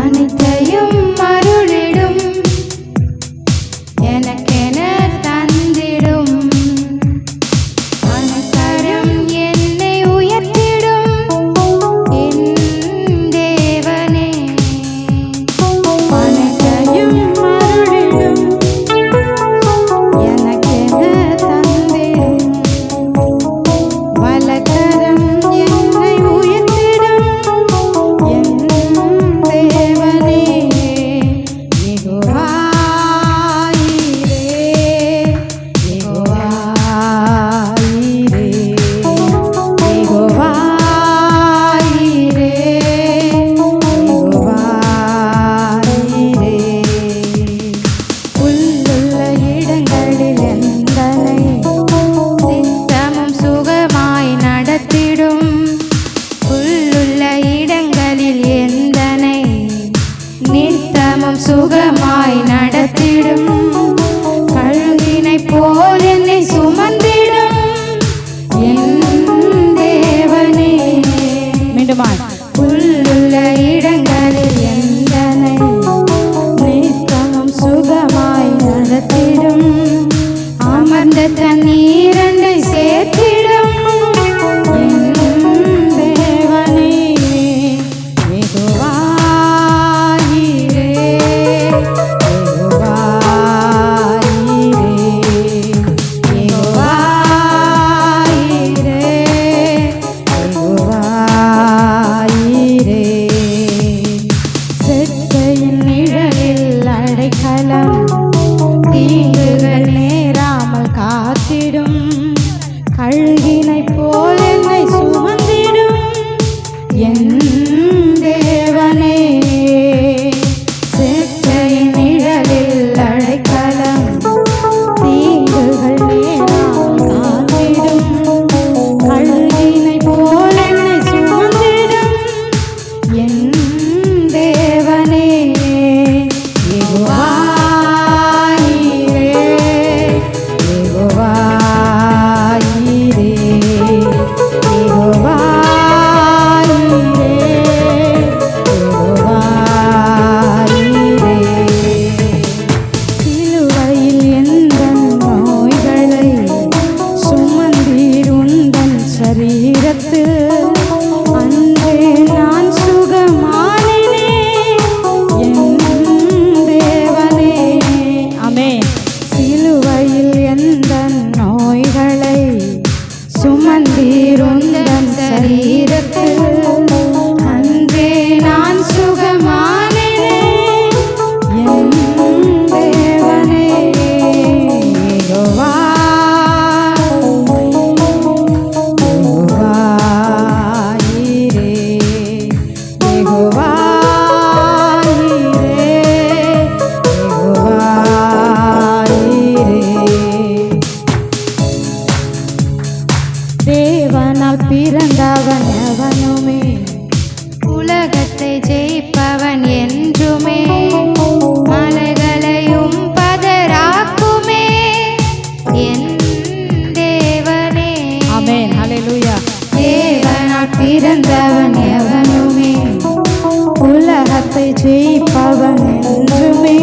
அனைத்தையும் அருளிடும் எனக்கென தந்திடும் அனைத்தரும் என்னை உயர்த்திடும் என் தேவனே. அனைத்தையும் அருளிடும் எனக்கென தந்திடும் வலக்கரம் என்னை உயர்த்திடும் என் தேவனே. யெகோவா சுகமாய் நடத்திடும் கழுகினை போல் என்னை சுமந்திடும் என் தேவனே. மீண்டுமாய் புல்லுள்ள இடங்களில் எந்தனை நித்தமும் சுகமாய் நடத்திடும் அமர்ந்த தண்ணீரண்டை சேர்த்திடும் என் தேவனே. யெகோவா தீங்குகள் நேராமல் காத்திடும் கழுகினை போல் என்னை சுமந்திடும் என் தேவனே. செற்றையின் நிழலில் அடைக்கலம் தீங்குகள் நேராமல் காத்திடும் கழுகினை போல் என்னை சுமந்திடும் என் தேவனே. யெகோவா அன்றே நான் சுகமானேனே என் தேவனே. ஆமென். சிலுவையில் எந்தன் நோய்களை சுமந்தீர் உந்தன் சரீரத்தில் அன்றே நான் சுகமானேனே என் தேவனே. யெகோவா தேவனால் பிறந்தவன் எவனுமே உலகத்தை ஜெயிப்பவன் என்றுமே மலைகளையும் பதராக்குமே என் தேவனே. ஆமென். ஹல்லேலூயா. தேவனால் பிறந்தவன் எவனுமே உலகத்தை ஜெயிப்பவன் என்றுமே